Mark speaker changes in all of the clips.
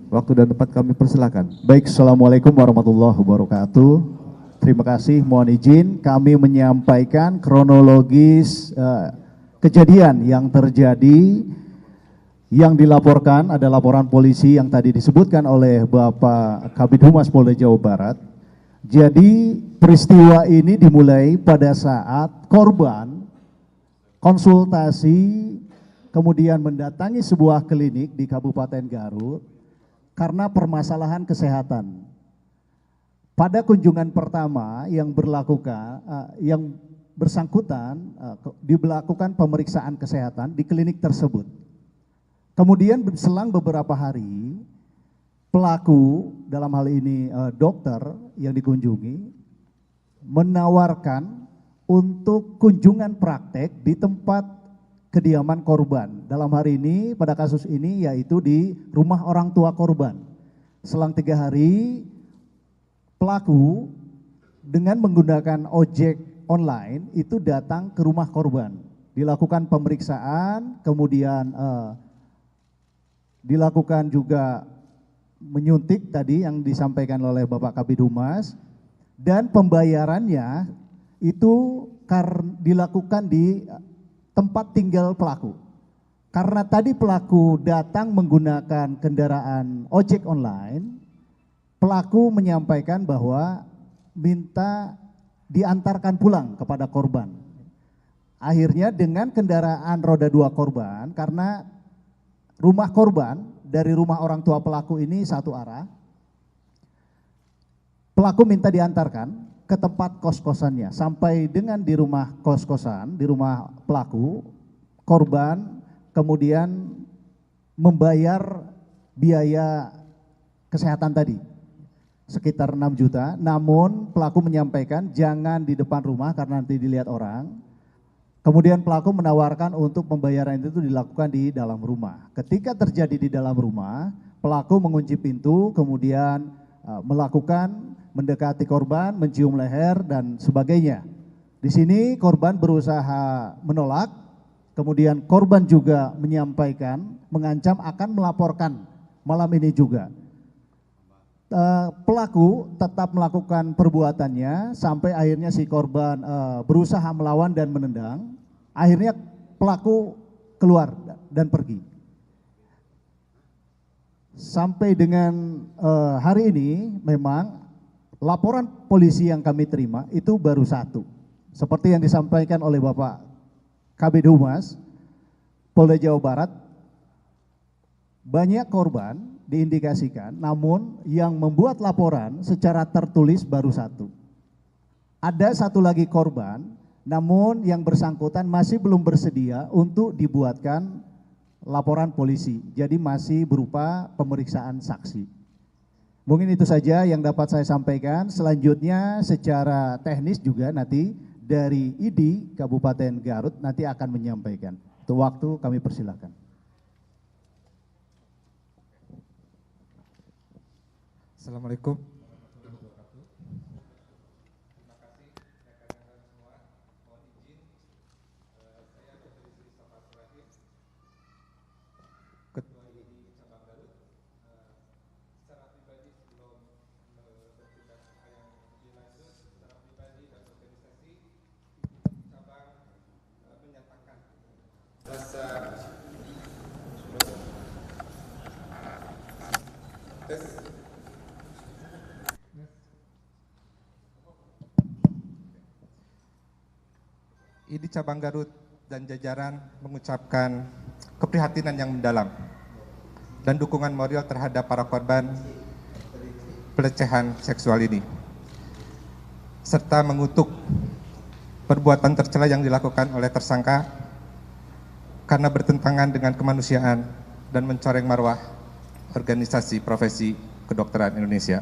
Speaker 1: Waktu dan tempat kami persilakan. Baik, Assalamualaikum warahmatullahi wabarakatuh. Terima kasih, mohon izin kami menyampaikan kronologis kejadian yang terjadi. Yang dilaporkan ada laporan polisi yang tadi disebutkan oleh Bapak Kabid Humas Polda Jawa Barat. Jadi peristiwa ini dimulai pada saat korban konsultasi kemudian mendatangi sebuah klinik di Kabupaten Garut karena permasalahan kesehatan. Pada kunjungan pertama yang bersangkutan dilakukan pemeriksaan kesehatan di klinik tersebut. Kemudian selang beberapa hari, pelaku dalam hal ini dokter yang dikunjungi menawarkan untuk kunjungan praktek di tempat kediaman korban. Dalam hari ini, pada kasus ini yaitu di rumah orang tua korban. Selang 3 hari, pelaku dengan menggunakan ojek online itu datang ke rumah korban. Dilakukan pemeriksaan, kemudian dilakukan juga menyuntik tadi yang disampaikan oleh Bapak Kabid Humas, dan pembayarannya itu dilakukan di tempat tinggal pelaku. Karena tadi pelaku datang menggunakan kendaraan ojek online, pelaku menyampaikan bahwa minta diantarkan pulang kepada korban. Akhirnya dengan kendaraan roda 2 korban, karena rumah korban dari rumah orang tua pelaku ini satu arah, pelaku minta diantarkan ke tempat kos-kosannya. Sampai dengan di rumah kos-kosan, di rumah pelaku, korban kemudian membayar biaya kesehatan tadi sekitar 6 juta, namun pelaku menyampaikan jangan di depan rumah karena nanti dilihat orang. Kemudian pelaku menawarkan untuk pembayaran itu dilakukan di dalam rumah. Ketika terjadi di dalam rumah, pelaku mengunci pintu, kemudian mendekati korban, mencium leher dan sebagainya. Di sini korban berusaha menolak, kemudian korban juga menyampaikan, mengancam akan melaporkan malam ini juga. Pelaku tetap melakukan perbuatannya sampai akhirnya si korban berusaha melawan dan menendang. Akhirnya pelaku keluar dan pergi. Sampai dengan hari ini memang laporan polisi yang kami terima itu baru 1. Seperti yang disampaikan oleh Bapak Kabid Humas Polda Jawa Barat, banyak korban diindikasikan, namun yang membuat laporan secara tertulis baru 1. Ada 1 lagi korban, namun yang bersangkutan masih belum bersedia untuk dibuatkan laporan polisi. Jadi masih berupa pemeriksaan saksi. Mungkin itu saja yang dapat saya sampaikan. Selanjutnya secara teknis juga nanti dari ID Kabupaten Garut nanti akan menyampaikan. Untuk waktu kami persilahkan.
Speaker 2: Assalamualaikum. ID Cabang Garut dan jajaran mengucapkan keprihatinan yang mendalam dan dukungan moral terhadap para korban pelecehan seksual ini, serta mengutuk perbuatan tercela yang dilakukan oleh tersangka karena bertentangan dengan kemanusiaan dan mencoreng marwah organisasi profesi kedokteran Indonesia.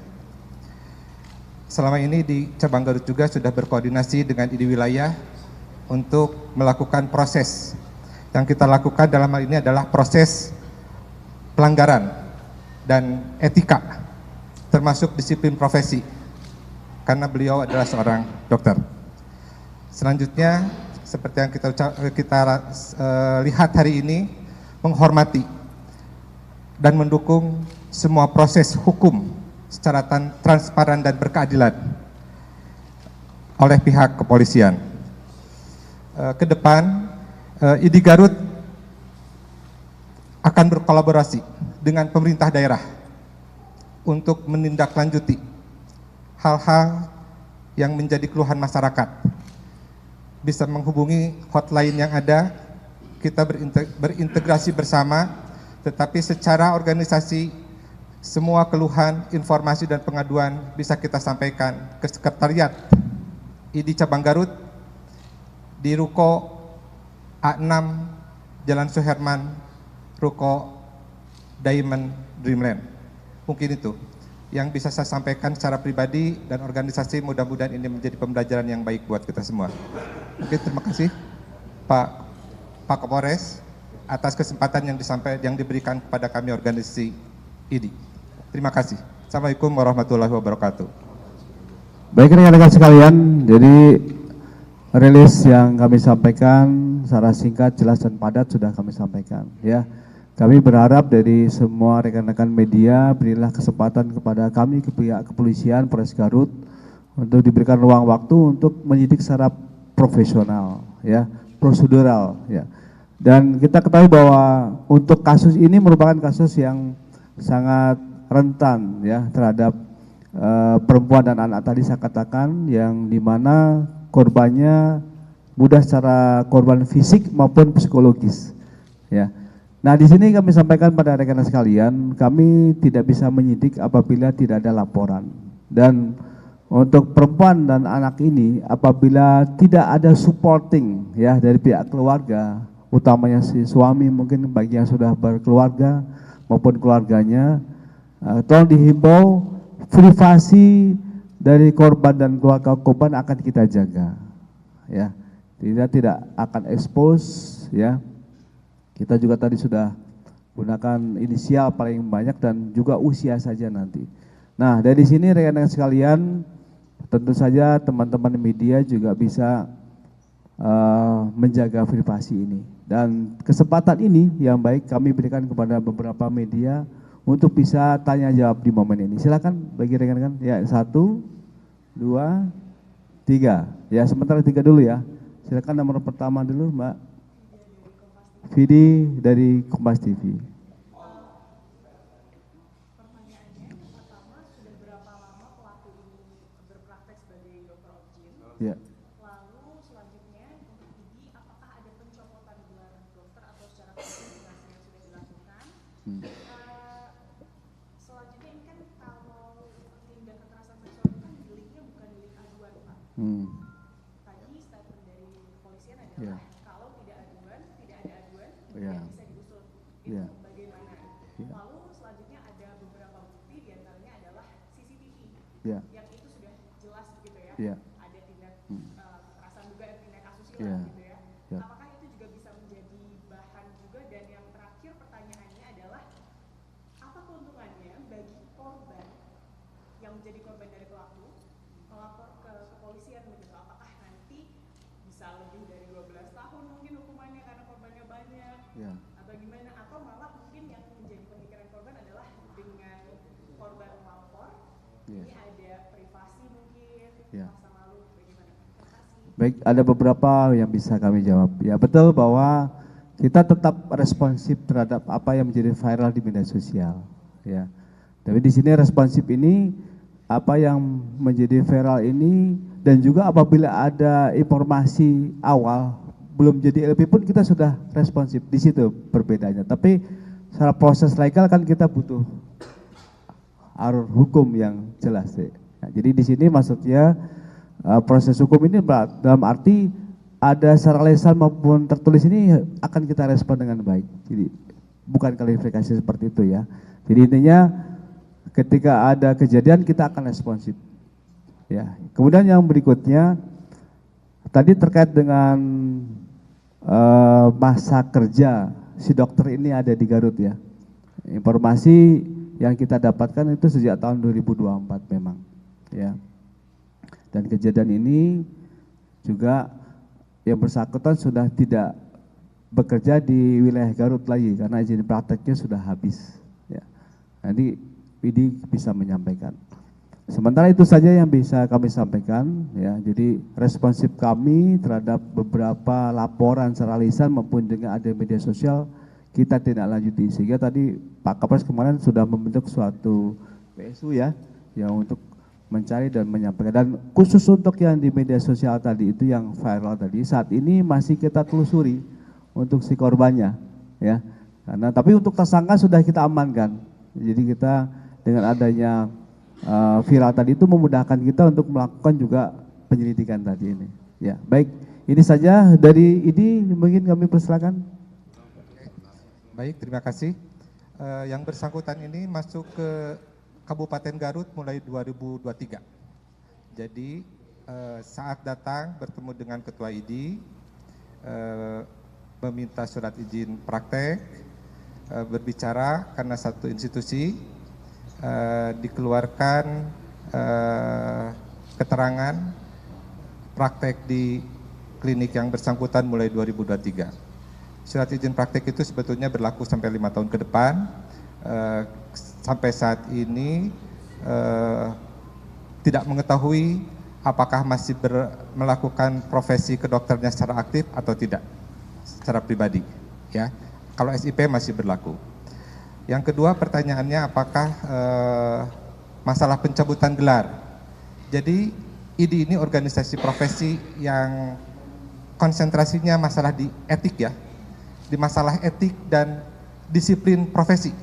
Speaker 2: Selama ini di Cabang Garut juga sudah berkoordinasi dengan ID wilayah untuk melakukan proses. Yang kita lakukan dalam hal ini adalah proses pelanggaran dan etika, termasuk disiplin profesi, karena beliau adalah seorang dokter. Selanjutnya, seperti yang kita lihat hari ini, menghormati dan mendukung semua proses hukum secara transparan dan berkeadilan oleh pihak kepolisian. Ke depan, ID Garut akan berkolaborasi dengan pemerintah daerah untuk menindaklanjuti hal-hal yang menjadi keluhan masyarakat. Bisa menghubungi hotline yang ada, kita berintegrasi bersama, tetapi secara organisasi semua keluhan, informasi dan pengaduan bisa kita sampaikan ke Sekretariat ID Cabang Garut di Ruko A6 Jalan Suherman, Ruko Diamond Dreamland. Mungkin itu yang bisa saya sampaikan secara pribadi dan organisasi. Mudah-mudahan ini menjadi pembelajaran yang baik buat kita semua. Oke, terima kasih Pak Kapolres atas kesempatan yang diberikan kepada kami organisasi ID. Terima kasih. Assalamualaikum warahmatullahi wabarakatuh.
Speaker 3: Baik rekan-rekan sekalian, jadi rilis yang kami sampaikan secara singkat, jelas dan padat sudah kami sampaikan. Ya, kami berharap dari semua rekan-rekan media berilah kesempatan kepada kami ke pihak kepolisian Polres Garut untuk diberikan ruang waktu untuk menyidik secara profesional, ya, prosedural, ya. Dan kita ketahui bahwa untuk kasus ini merupakan kasus yang sangat rentan, ya, terhadap perempuan dan anak tadi saya katakan, yang dimana korbannya mudah secara korban fisik maupun psikologis, ya. Nah, di sini kami sampaikan pada rekan-rekan sekalian, kami tidak bisa menyidik apabila tidak ada laporan. Dan untuk perempuan dan anak ini, apabila tidak ada supporting, ya, dari pihak keluarga, utamanya si suami mungkin bagi yang sudah berkeluarga maupun keluarganya, tolong dihimbau privasi dari korban dan keluarga korban akan kita jaga, ya, tidak akan expose, ya. Kita juga tadi sudah gunakan inisial paling banyak dan juga usia saja nanti. Nah, dari sini rekan-rekan sekalian, tentu saja teman-teman media juga bisa menjaga privasi ini. Dan kesempatan ini yang baik kami berikan kepada beberapa media untuk bisa tanya jawab di momen ini. Silakan bagi rekan-rekan. Ya, 1, 2, 3. Ya, sementara 3 dulu ya. Silakan nomor pertama dulu, Mbak Vidi dari Kompas TV.
Speaker 4: Pertanyaannya pertama, sudah berapa lama pelaku ini berpraktek sebagai dokter objin?
Speaker 3: Ya.
Speaker 4: Lalu selanjutnya untuk ID, apakah ada pencopotan gelar dokter atau secara komunikasi yang sudah dilakukan? Selanjutnya ini kan kalau tindak kekerasan seksual itu kan deliknya bukan delik aduan, Pak. Tadi statement dari kepolisian adalah kalau tidak ada aduan, tidak bisa diusut. Itu bagaimana? Lalu selanjutnya ada beberapa bukti, diantaranya adalah CCTV, yang itu sudah jelas begitu ya. Ada tindak kekerasan juga, tindak asusila gitu ya. Apakah itu juga bisa menjadi bahan juga? Dan yang terakhir pertanyaannya adalah, apa keuntungannya bagi korban yang menjadi korban dari pelaku melapor ke kepolisian begitu? Apakah nanti bisa lebih dari 12 tahun mungkin hukumannya karena korbannya banyak, atau gimana? Atau malah mungkin yang menjadi pemikiran korban adalah dengan korban melapor, ini ada privasi mungkin, rasa malu, bagaimana? Terima kasih.
Speaker 3: Baik, ada beberapa yang bisa kami jawab. Ya, betul bahwa kita tetap responsif terhadap apa yang menjadi viral di media sosial, ya. Tapi di sini responsif ini apa yang menjadi viral ini, dan juga apabila ada informasi awal belum jadi LP pun kita sudah responsif. Di situ perbedaannya. Tapi secara proses legal kan kita butuh alur hukum yang jelas, ya. Nah, jadi di sini maksudnya proses hukum ini dalam arti ada secara lisan maupun tertulis ini akan kita respon dengan baik. Jadi bukan klarifikasi seperti itu ya. Jadi intinya ketika ada kejadian kita akan responsif. Ya. Kemudian yang berikutnya tadi terkait dengan masa kerja si dokter ini ada di Garut ya. Informasi yang kita dapatkan itu sejak tahun 2024 memang. Ya. Dan kejadian ini juga yang bersangkutan sudah tidak bekerja di wilayah Garut lagi karena izin prakteknya sudah habis. Ya. Nanti ID bisa menyampaikan. Sementara itu saja yang bisa kami sampaikan ya. Jadi responsif kami terhadap beberapa laporan secara lisan maupun dengan ada media sosial kita tidak lanjuti. Sehingga tadi Pak Kapolres kemarin sudah membentuk suatu PSU ya yang untuk mencari dan menyampaikan. Dan khusus untuk yang di media sosial tadi itu yang viral tadi saat ini masih kita telusuri untuk si korbannya ya. Karena tapi untuk tersangka sudah kita amankan. Jadi kita dengan adanya viral tadi itu memudahkan kita untuk melakukan juga penyelidikan tadi ini. Ya, baik. Ini saja dari ID mungkin kami persilakan.
Speaker 2: Baik, terima kasih. Yang bersangkutan ini masuk ke Kabupaten Garut mulai 2023. Jadi saat datang bertemu dengan Ketua ID, meminta surat izin praktek, berbicara karena satu institusi, dikeluarkan keterangan praktek di klinik yang bersangkutan mulai 2023. Surat izin praktek itu sebetulnya berlaku sampai 5 tahun ke depan. Sampai saat ini tidak mengetahui apakah masih melakukan profesi kedokternya secara aktif atau tidak, secara pribadi. Ya, kalau SIP masih berlaku. Yang kedua pertanyaannya apakah masalah pencabutan gelar. Jadi ID ini organisasi profesi yang konsentrasinya masalah di etik ya, di masalah etik dan disiplin profesi.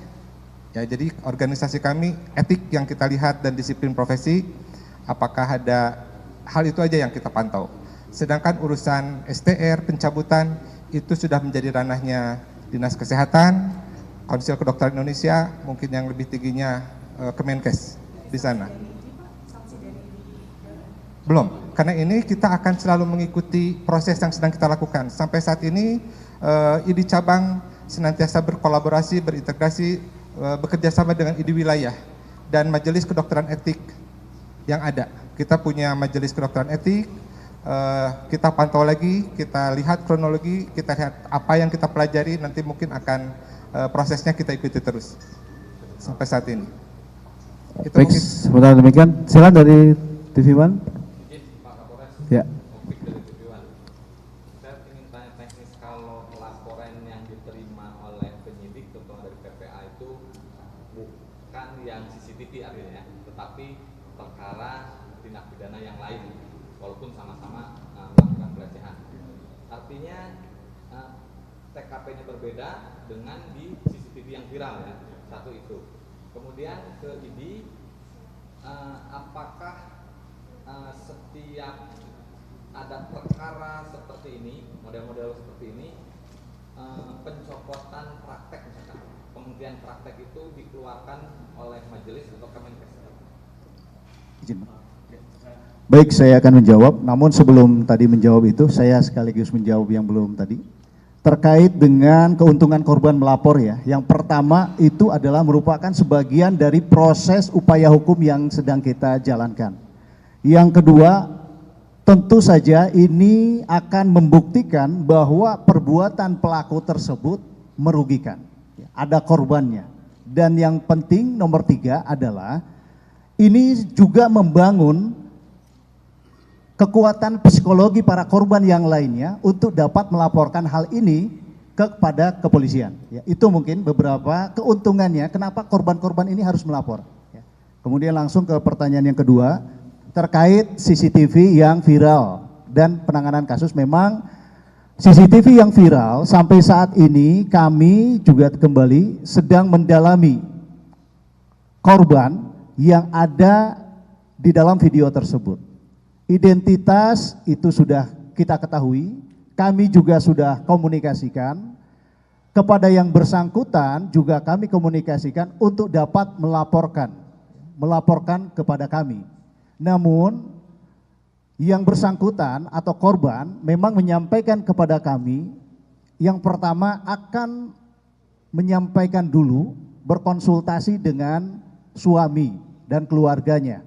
Speaker 2: Ya, jadi organisasi kami etik yang kita lihat dan disiplin profesi, apakah ada hal itu aja yang kita pantau. Sedangkan urusan STR, pencabutan itu sudah menjadi ranahnya Dinas Kesehatan, Konsil Kedokteran Indonesia, mungkin yang lebih tingginya Kemenkes di sana. Belum, karena ini kita akan selalu mengikuti proses yang sedang kita lakukan. Sampai saat ini ID cabang senantiasa berkolaborasi, berintegrasi, bekerja sama dengan ID wilayah dan majelis kedokteran etik yang ada. Kita punya majelis kedokteran etik, kita pantau lagi, kita lihat kronologi, kita lihat apa yang kita pelajari, nanti mungkin akan prosesnya kita ikuti terus sampai saat ini. Itu
Speaker 3: baik,
Speaker 2: mungkin.
Speaker 3: sebentar demikian. Silakan dari TV One.
Speaker 5: Pak Kapolres.
Speaker 3: Ya.
Speaker 5: Opik dari TV One. Saya ingin tanya teknis, kalau laporan yang diterima oleh penyidik terutama dari PPA itu bukan yang CCTV artinya, tetapi perkara tindak pidana yang lain, walaupun sama-sama melakukan pelecehan. Artinya TKP-nya berbeda dengan di CCTV yang viral ya, satu itu. Kemudian ke ID, apakah setiap ada perkara seperti ini, model-model seperti ini, pencopotan praktek misalkan, penghentian praktek itu dikeluarkan oleh majelis atau Kemenkes?
Speaker 1: Izin, Pak. Baik, saya akan menjawab. Namun sebelum tadi menjawab itu, saya sekaligus menjawab yang belum tadi. Terkait dengan keuntungan korban melapor ya. Yang pertama itu adalah merupakan sebagian dari proses upaya hukum yang sedang kita jalankan. Yang kedua, tentu saja ini akan membuktikan bahwa perbuatan pelaku tersebut merugikan. Ada korbannya. Dan yang penting nomor 3 adalah ini juga membangun kekuatan psikologi para korban yang lainnya untuk dapat melaporkan hal ini kepada kepolisian. Ya, itu mungkin beberapa keuntungannya kenapa korban-korban ini harus melapor. Ya. Kemudian langsung ke pertanyaan yang kedua terkait CCTV yang viral dan penanganan kasus. Memang CCTV yang viral sampai saat ini kami juga kembali sedang mendalami korban yang ada di dalam video tersebut. Identitas itu sudah kita ketahui, kami juga sudah komunikasikan kepada yang bersangkutan, juga kami komunikasikan untuk dapat melaporkan kepada kami. Namun yang bersangkutan atau korban memang menyampaikan kepada kami, yang pertama akan menyampaikan dulu berkonsultasi dengan suami dan keluarganya.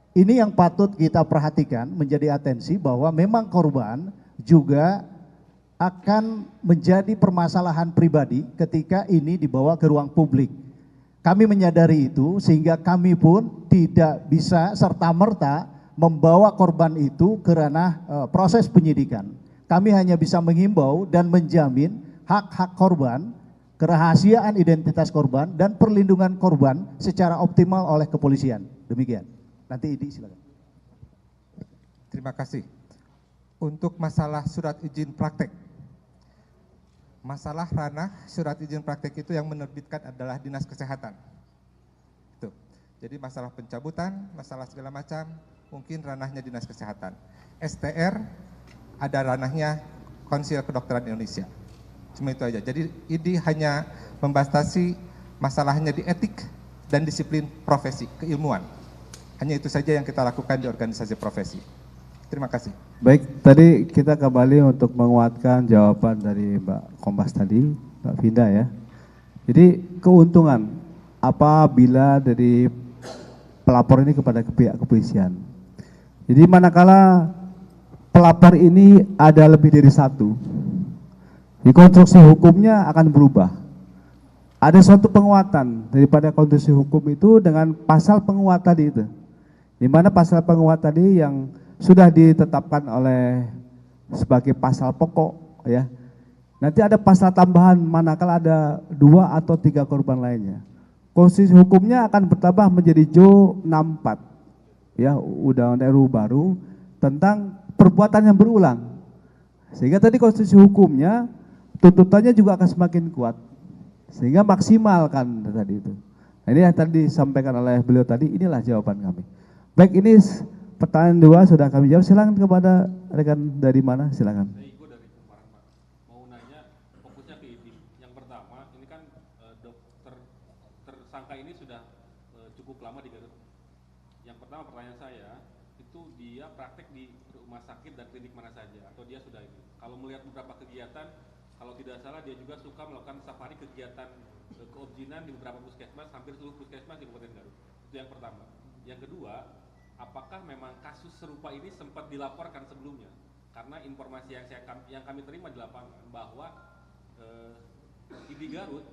Speaker 1: Ini yang patut kita perhatikan, menjadi atensi bahwa memang korban juga akan menjadi permasalahan pribadi ketika ini dibawa ke ruang publik. Kami menyadari itu sehingga kami pun tidak bisa serta-merta membawa korban itu ke ranah proses penyidikan. Kami hanya bisa menghimbau dan menjamin hak-hak korban, kerahasiaan identitas korban, dan perlindungan korban secara optimal oleh kepolisian. Demikian. Nanti Idi silakan.
Speaker 2: Terima kasih. Untuk masalah surat izin praktek, masalah ranah surat izin praktek itu yang menerbitkan adalah Dinas Kesehatan. Itu. Jadi masalah pencabutan, masalah segala macam, mungkin ranahnya Dinas Kesehatan. STR ada ranahnya Konsil Kedokteran Indonesia. Cuma itu aja. Jadi ini hanya membatasi masalahnya di etik dan disiplin profesi, keilmuan. Hanya itu saja yang kita lakukan di organisasi profesi. Terima kasih.
Speaker 3: Baik, tadi kita kembali untuk menguatkan jawaban dari Mbak Kombas tadi, Mbak Vinda ya. Jadi keuntungan apabila dari pelapor ini kepada pihak kepolisian. Jadi manakala pelapor ini ada lebih dari satu, di konstruksi hukumnya akan berubah. Ada suatu penguatan daripada konstruksi hukum itu dengan pasal penguat tadi itu. Di mana pasal penguat tadi yang sudah ditetapkan oleh sebagai pasal pokok ya. Nanti ada pasal tambahan manakala ada 2 atau 3 korban lainnya. Konstruksi hukumnya akan bertambah menjadi JO 64 ya, Undang-Undang RUU baru tentang perbuatan yang berulang. Sehingga tadi konstruksi hukumnya tuntutannya juga akan semakin kuat. Sehingga maksimalkan tadi itu. Nah, ini yang tadi disampaikan oleh beliau tadi, inilah jawaban kami. Baik, ini pertanyaan 2 sudah kami jawab. Silakan kepada rekan dari mana, silakan.
Speaker 6: Gue dari kemarin Pak, mau nanya fokusnya ke ini. Yang pertama, ini kan dokter tersangka ini sudah cukup lama di Garut. Yang pertama pertanyaan saya, itu dia praktek di rumah sakit dan klinik mana saja, atau dia sudah ini? Kalau melihat beberapa kegiatan, kalau tidak salah dia juga suka melakukan safari kegiatan keobjinan di beberapa puskesmas, hampir seluruh puskesmas di Kabupaten Garut. Itu yang pertama. Yang kedua, apakah memang kasus serupa ini sempat dilaporkan sebelumnya? Karena informasi yang kami terima di lapangan bahwa ID Garut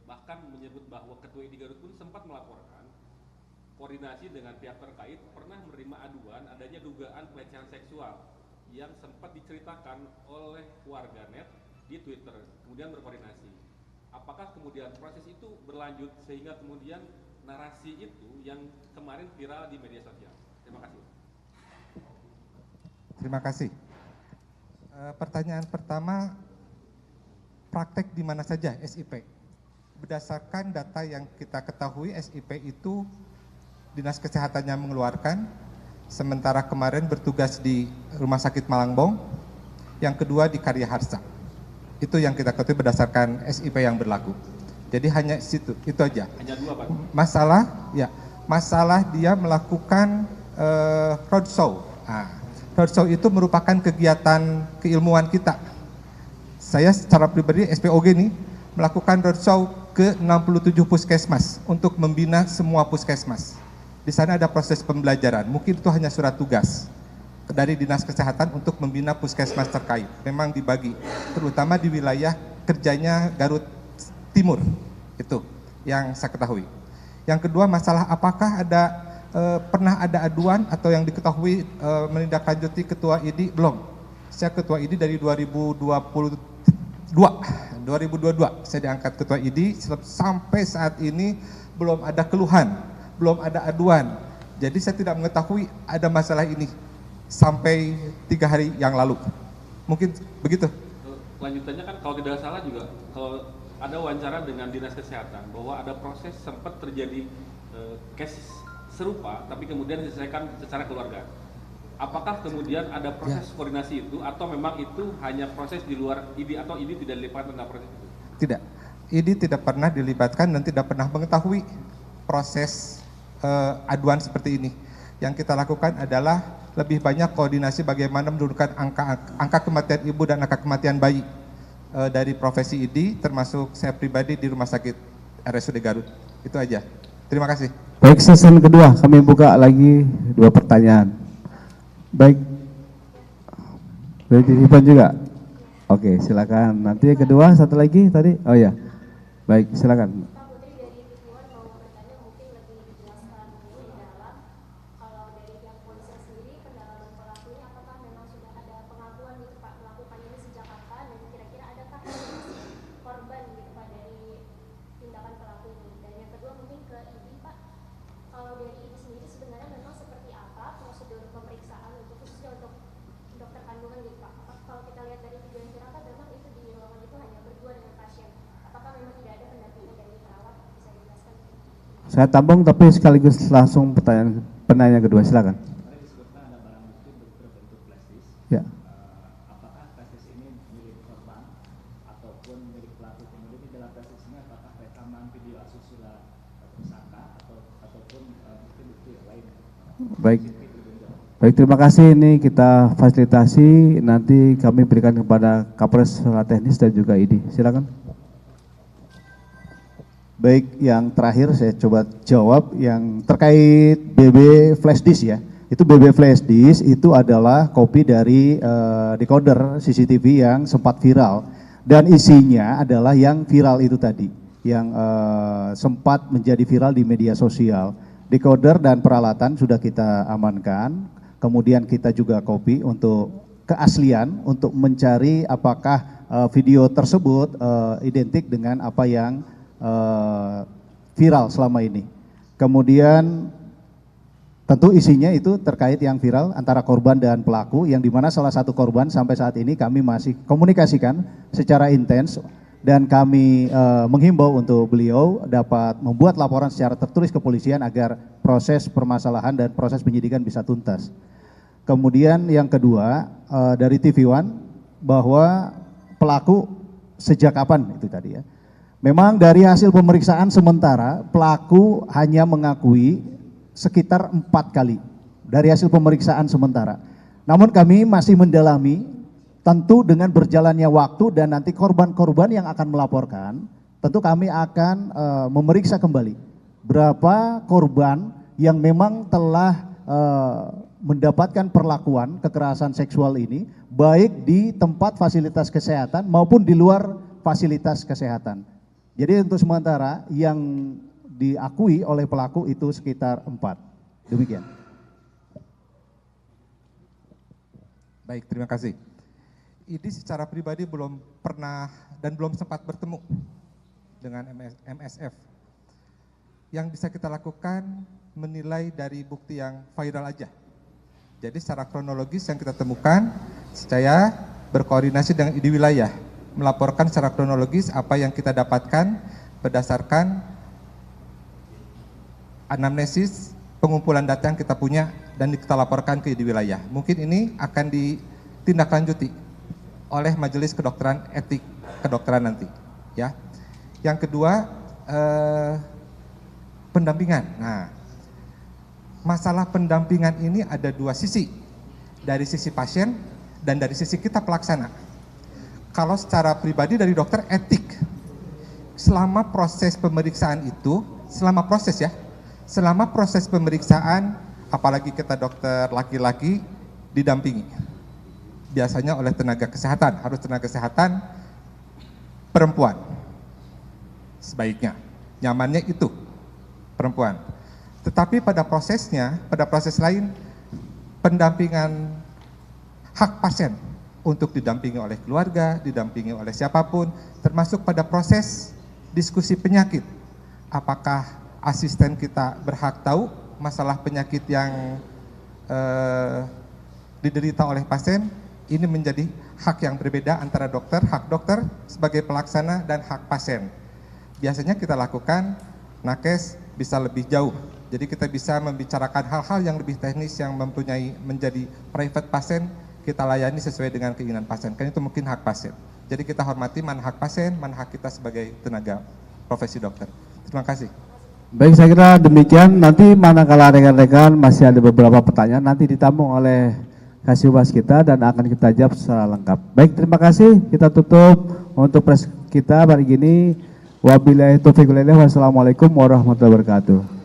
Speaker 6: bahkan menyebut bahwa ketua ID Garut pun sempat melaporkan koordinasi dengan pihak terkait pernah menerima aduan adanya dugaan pelecehan seksual yang sempat diceritakan oleh warganet di Twitter, kemudian berkoordinasi. Apakah kemudian proses itu berlanjut sehingga kemudian narasi itu yang kemarin viral di media sosial? Terima kasih.
Speaker 2: Terima kasih. Pertanyaan pertama, praktek di mana saja SIP? Berdasarkan data yang kita ketahui, SIP itu Dinas Kesehatannya mengeluarkan, sementara kemarin bertugas di Rumah Sakit Malangbong, yang kedua di Karya Harsa. Itu yang kita ketahui berdasarkan SIP yang berlaku. Jadi hanya situ, itu aja.
Speaker 6: Hanya 2 Pak.
Speaker 2: Masalah dia melakukan roadshow. Roadshow itu merupakan kegiatan keilmuan kita. Saya secara pribadi SPOG nih melakukan roadshow ke 67 puskesmas untuk membina semua puskesmas. Di sana ada proses pembelajaran. Mungkin itu hanya surat tugas dari Dinas Kesehatan untuk membina puskesmas terkait. Memang dibagi, terutama di wilayah kerjanya Garut Timur, itu yang saya ketahui. Yang kedua, masalah apakah pernah ada aduan atau yang diketahui menindaklanjuti ketua ID? Belum. Saya ketua ID dari 2022 saya diangkat ketua ID, sampai saat ini belum ada keluhan, belum ada aduan. Jadi saya tidak mengetahui ada masalah ini sampai 3 hari yang lalu. Mungkin begitu.
Speaker 6: Lanjutannya kan kalau tidak salah juga, kalau ada wawancara dengan Dinas Kesehatan bahwa ada proses sempat terjadi case serupa tapi kemudian diselesaikan secara keluarga. Apakah kemudian ada proses koordinasi itu atau memang itu hanya proses di luar ID atau ID tidak dilibatkan dalam proses itu?
Speaker 2: Tidak. ID tidak pernah dilibatkan dan tidak pernah mengetahui proses aduan seperti ini. Yang kita lakukan adalah lebih banyak koordinasi bagaimana menurunkan angka kematian ibu dan angka kematian bayi dari profesi ID, termasuk saya pribadi di Rumah Sakit RSUD Garut. Itu aja. Terima kasih.
Speaker 3: Baik, season kedua kami buka lagi 2 pertanyaan. Baik, berarti Ivan juga. Oke, silakan. Nanti yang kedua satu lagi tadi. Oh ya, baik, silakan.
Speaker 4: Pak Putri dari Twitter
Speaker 3: Saya tambung tapi sekaligus langsung pertanyaan kedua, silakan.
Speaker 7: Tadi disebutkan ada barang bukti berbentuk flash disk.
Speaker 3: Ya.
Speaker 7: Apakah flash disk ini milik korban ataupun milik pelaku? Kemudian di dalam flash disk ini apakah rekaman video asusila tersangka ataupun bukti-bukti lain?
Speaker 3: Baik. Baik, terima kasih. Ini kita fasilitasi, nanti kami berikan kepada Kapolres secara teknis dan juga ID. Silakan.
Speaker 1: Baik, yang terakhir saya coba jawab yang terkait BB flash disk ya. Itu BB flash disk itu adalah kopi dari decoder CCTV yang sempat viral dan isinya adalah yang viral itu tadi, yang sempat menjadi viral di media sosial. Decoder dan peralatan sudah kita amankan. Kemudian kita juga copy untuk keaslian, untuk mencari apakah video tersebut identik dengan apa yang viral selama ini. Kemudian tentu isinya itu terkait yang viral antara korban dan pelaku, yang dimana salah satu korban sampai saat ini kami masih komunikasikan secara intens dan kami menghimbau untuk beliau dapat membuat laporan secara tertulis ke kepolisian agar proses permasalahan dan proses penyidikan bisa tuntas. Kemudian yang kedua dari TV One bahwa pelaku sejak kapan itu tadi ya. Memang dari hasil pemeriksaan sementara pelaku hanya mengakui sekitar 4 kali dari hasil pemeriksaan sementara. Namun kami masih mendalami tentu dengan berjalannya waktu dan nanti korban-korban yang akan melaporkan, tentu kami akan memeriksa kembali berapa korban yang memang telah mendapatkan perlakuan kekerasan seksual ini baik di tempat fasilitas kesehatan maupun di luar fasilitas kesehatan. Jadi untuk sementara yang diakui oleh pelaku itu sekitar 4. Demikian.
Speaker 2: Baik, terima kasih. Ini secara pribadi belum pernah dan belum sempat bertemu dengan MSF. Yang bisa kita lakukan menilai dari bukti yang viral aja. Jadi secara kronologis yang kita temukan, saya berkoordinasi dengan ID wilayah, melaporkan secara kronologis apa yang kita dapatkan berdasarkan anamnesis, pengumpulan data yang kita punya dan kita laporkan ke ID wilayah. Mungkin ini akan ditindaklanjuti oleh Majelis Kedokteran Etik Kedokteran nanti, ya. Yang kedua, pendampingan. Nah, masalah pendampingan ini ada 2 sisi, dari sisi pasien dan dari sisi kita pelaksana. Kalau secara pribadi dari dokter etik, selama proses pemeriksaan itu, selama proses pemeriksaan, apalagi kita dokter laki-laki, didampingi. Biasanya oleh tenaga kesehatan, harus tenaga kesehatan perempuan, sebaiknya, nyamannya itu perempuan. Tetapi pada prosesnya, pada proses lain, pendampingan hak pasien untuk didampingi oleh keluarga, didampingi oleh siapapun, termasuk pada proses diskusi penyakit. Apakah asisten kita berhak tahu masalah penyakit yang diderita oleh pasien? Ini menjadi hak yang berbeda antara dokter, hak dokter sebagai pelaksana dan hak pasien. Biasanya kita lakukan nakes bisa lebih jauh. Jadi kita bisa membicarakan hal-hal yang lebih teknis yang menjadi private pasien, kita layani sesuai dengan keinginan pasien. Kan itu mungkin hak pasien. Jadi kita hormati mana hak pasien, mana hak kita sebagai tenaga profesi dokter. Terima kasih.
Speaker 3: Baik, saya kira demikian. Nanti manakala rekan-rekan masih ada beberapa pertanyaan, nanti ditampung oleh Kasubas kita dan akan kita jawab secara lengkap. Baik, terima kasih. Kita tutup untuk press kita hari ini. Wabillahi taufiq wal hidayah. Wassalamualaikum warahmatullahi wabarakatuh.